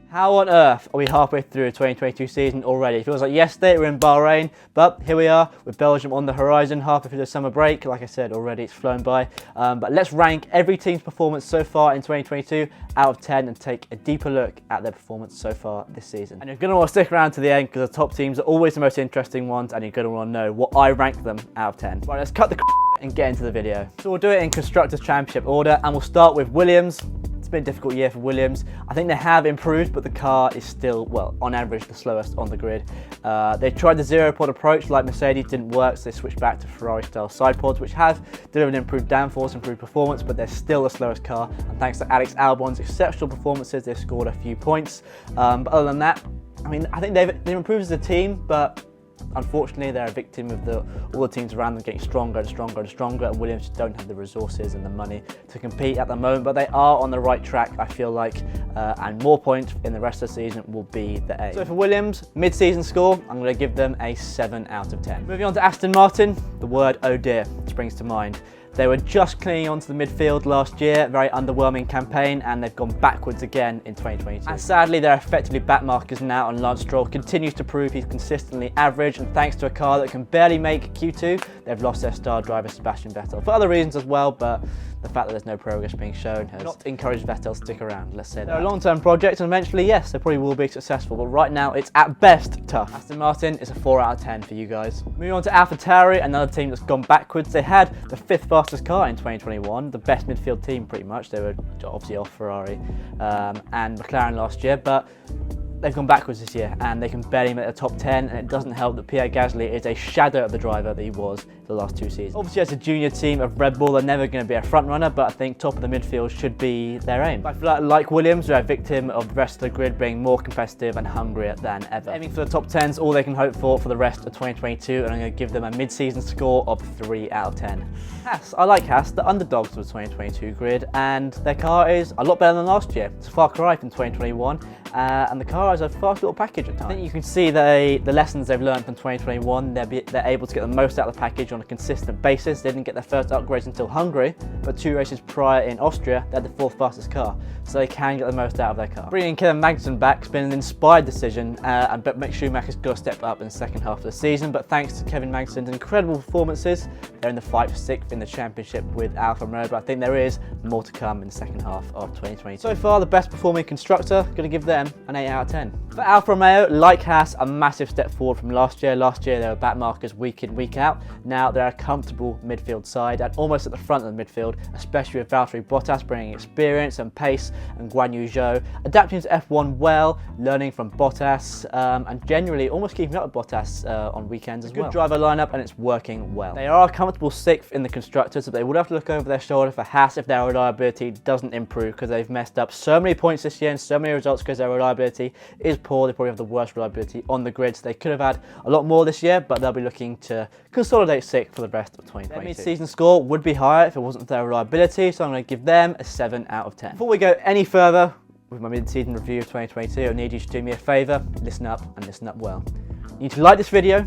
How on earth are we halfway through a 2022 season already? It feels like yesterday we were in Bahrain, but here we are with Belgium on the horizon, halfway through the summer break. Like I said already, it's flown by. But let's rank every team's performance so far in 2022 out of 10 and take a deeper look at their performance so far this season. And you're going to want to stick around to the end because the top teams are always the most interesting ones and you're going to want to know what I rank them out of 10. Right, let's cut the and get into the video. So we'll do it in Constructors' Championship order and we'll start with Williams. It's been a difficult year for Williams. I think they have improved, but the car is still, well, on average, the slowest on the grid. They tried the zero-pod approach like Mercedes, didn't work, so they switched back to Ferrari-style side pods, which have delivered improved downforce, improved performance, but they're still the slowest car. And thanks to Alex Albon's exceptional performances, they've scored a few points. But other than that, I mean, I think they've improved as a team, but unfortunately, they're a victim of all the teams around them getting stronger and stronger and stronger, and Williams just don't have the resources and the money to compete at the moment, but they are on the right track, I feel like, and more points in the rest of the season will be the aim. So for Williams, mid-season score, I'm going to give them a 7 out of 10. Moving on to Aston Martin, the word oh dear springs to mind. They were just clinging onto the midfield last year, very underwhelming campaign, and they've gone backwards again in 2022. And sadly, they're effectively backmarkers now, and Lance Stroll continues to prove he's consistently average, and thanks to a car that can barely make Q2, they've lost their star driver Sebastian Vettel. For other reasons as well, but the fact that there's no progress being shown has not encouraged Vettel to stick around, let's say that. They're a long-term project, and eventually, yes, they probably will be successful, but right now, it's at best tough. Aston Martin is a 4 out of 10 for you guys. Moving on to Alfa Tauri, another team that's gone backwards. They had the 5th fastest car in 2021, the best midfield team pretty much. They were obviously off Ferrari and McLaren last year, but they've gone backwards this year and they can barely make the top 10, and it doesn't help that Pierre Gasly is a shadow of the driver that he was the last 2 seasons. Obviously, as a junior team of Red Bull, they're never going to be a front runner, but I think top of the midfield should be their aim. I feel like Williams, they're a victim of the rest of the grid being more competitive and hungrier than ever. Aiming for the top 10's all they can hope for the rest of 2022, and I'm going to give them a mid-season score of 3 out of 10. Haas, I like Haas, the underdogs of the 2022 grid, and their car is a lot better than last year. It's a far cry from 2021, and the car is a fast little package at times. I think you can see that the lessons they've learned from 2021, they're able to get the most out of the package on a consistent basis. They didn't get their first upgrades until Hungary, but 2 races prior in Austria, they had the 4th fastest car, so they can get the most out of their car. Bringing Kevin Magnussen back has been an inspired decision, but Mick Schumacher's got to step up in the second half of the season, but thanks to Kevin Magnussen's incredible performances, they're in the fight for 6th in the championship with Alfa Romeo, but I think there is more to come in the second half of 2022. So far, the best performing constructor, going to give them an 8 out of 10. For Alfa Romeo, like Haas, a massive step forward from last year. Last year, they were backmarkers week in, week out. Now they're a comfortable midfield side and almost at the front of the midfield, especially with Valtteri Bottas bringing experience and pace, and Guan Yu Zhou adapting to F1 well, learning from Bottas, and generally almost keeping up with Bottas on weekends as well. Good driver lineup and it's working well. They are a comfortable 6th in the constructors, but they would have to look over their shoulder for Haas if their reliability doesn't improve, because they've messed up so many points this year and so many results because their reliability is poor. They probably have the worst reliability on the grid, so they could have had a lot more this year, but they'll be looking to consolidate 6th for the rest of 2022. Their mid-season score would be higher if it wasn't for their reliability, so I'm going to give them a 7 out of 10. Before we go any further with my mid-season review of 2022, I need you to do me a favour, listen up and listen up well. You need to like this video,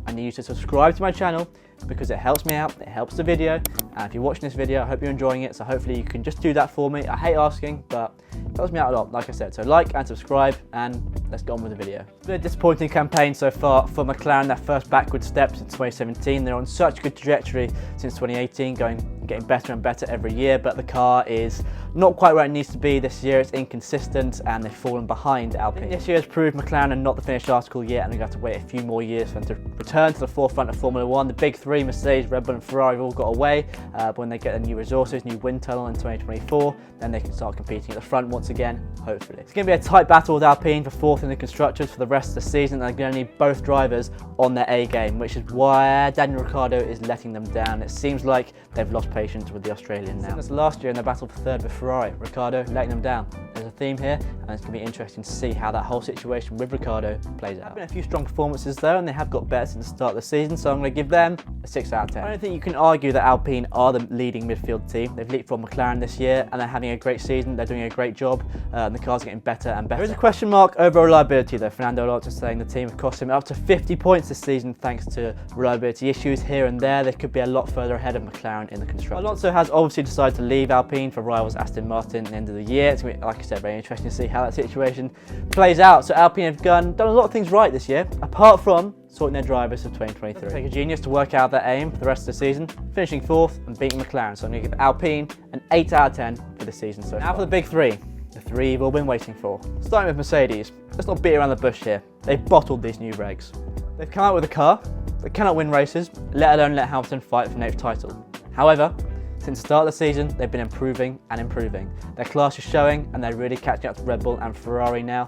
I need you to subscribe to my channel because it helps me out, it helps the video, and if you're watching this video, I hope you're enjoying it, so hopefully you can just do that for me. I hate asking, but it helps me out a lot, like I said. So like and subscribe, and let's get on with the video. It's been a disappointing campaign so far for McLaren, their first backward step since 2017. They're on such a good trajectory since 2018, getting better and better every year, but the car is not quite where it needs to be this year. It's inconsistent and they've fallen behind Alpine. This year has proved McLaren are not the finished article yet, and we're going to have to wait a few more years for them to return to the forefront of Formula 1. The big 3, Mercedes, Red Bull and Ferrari, have all got away, but when they get the new resources, new wind tunnel in 2024, then they can start competing at the front once again, hopefully. It's going to be a tight battle with Alpine for 4th in the constructors for the rest of the season. They're going to need both drivers on their A game, which is why Daniel Ricciardo is letting them down. It seems like they've lost patience with the Australian now. Since last year in their battle for 3rd with Ferrari, Ricciardo letting them down. There's a theme here, and it's going to be interesting to see how that whole situation with Ricciardo plays out. There have been a few strong performances though, and they have got better since the start of the season, so I'm going to give them a 6 out of 10. I don't think you can argue that Alpine are the leading midfield team. They've leapfrogged McLaren this year, and they're having a great season. They're doing a great job, and the car's getting better and better. There is a question mark over reliability though. Fernando Alonso saying the team have cost him up to 50 points this season thanks to reliability issues here and there. They could be a lot further ahead of McLaren in the constructors. Alonso has obviously decided to leave Alpine for rivals Aston Aston Martin at the end of the year. It's going to be, like I said, very interesting to see how that situation plays out. So Alpine have done a lot of things right this year, apart from sorting their drivers for 2023. It'll take a genius to work out their aim for the rest of the season, finishing 4th and beating McLaren. So I'm going to give Alpine an 8 out of 10 for the season so far. Now for the big three. The three you've all been waiting for. Starting with Mercedes. Let's not beat around the bush here. They've bottled these new regs. They've come out with a car that cannot win races, let alone let Hamilton fight for the next title. However, since the start of the season, they've been improving and improving. Their class is showing and they're really catching up to Red Bull and Ferrari now.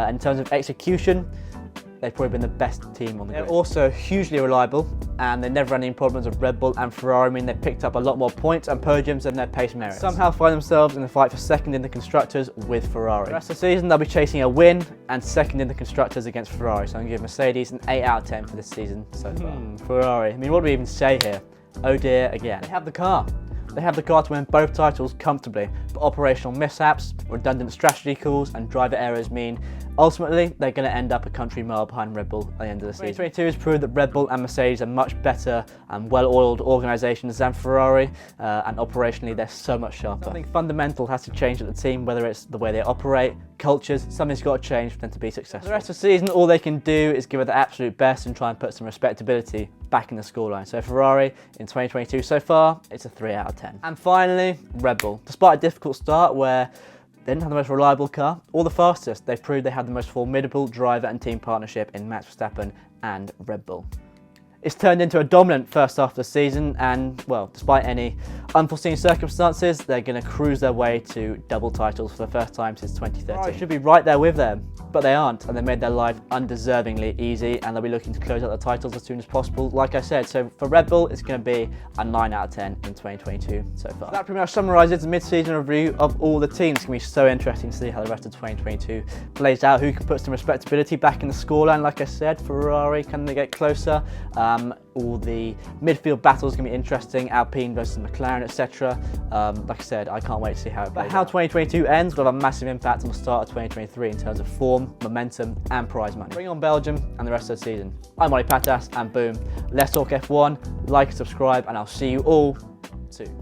In terms of execution, they've probably been the best team on the grid. They're also hugely reliable and they never had any problems with Red Bull and Ferrari. I mean, they picked up a lot more points and podiums than their pace merits. Somehow find themselves in the fight for second in the Constructors with Ferrari. The rest of the season, they'll be chasing a win and second in the Constructors against Ferrari. So I'm going to give Mercedes an 8 out of 10 for this season so far. Ferrari, I mean, what do we even say here? Oh dear, again. They have the car. They have the car to win both titles comfortably, but operational mishaps, redundant strategy calls and driver errors mean ultimately they're going to end up a country mile behind Red Bull at the end of the season. 2022 has proved that Red Bull and Mercedes are much better and well-oiled organisations than Ferrari, and operationally they're so much sharper. Something fundamental has to change at the team, whether it's the way they operate, cultures, something's got to change for them to be successful. The rest of the season, all they can do is give it the absolute best and try and put some respectability back in the scoreline. So Ferrari in 2022 so far, it's a 3 out of 10. And finally, Red Bull. Despite a difficult start where they didn't have the most reliable car or the fastest, they've proved they had the most formidable driver and team partnership in Max Verstappen and Red Bull. It's turned into a dominant first half of the season and, well, despite any unforeseen circumstances, they're going to cruise their way to double titles for the first time since 2013. Should be right there with them, but they aren't, and they made their life undeservingly easy, and they'll be looking to close out the titles as soon as possible, like I said. So for Red Bull, it's going to be a 9 out of 10 in 2022 so far. So that pretty much summarises the mid-season review of all the teams. It's going to be so interesting to see how the rest of 2022 plays out, who can put some respectability back in the scoreline. Like I said, Ferrari, can they get closer? All the midfield battles are going to be interesting, Alpine versus McLaren, etc. Like I said, I can't wait to see how it plays out. How 2022 ends will have a massive impact on the start of 2023 in terms of form, momentum and prize money. Bring on Belgium and the rest of the season. I'm Ollie Pattas and boom, let's talk F1, like and subscribe and I'll see you all soon.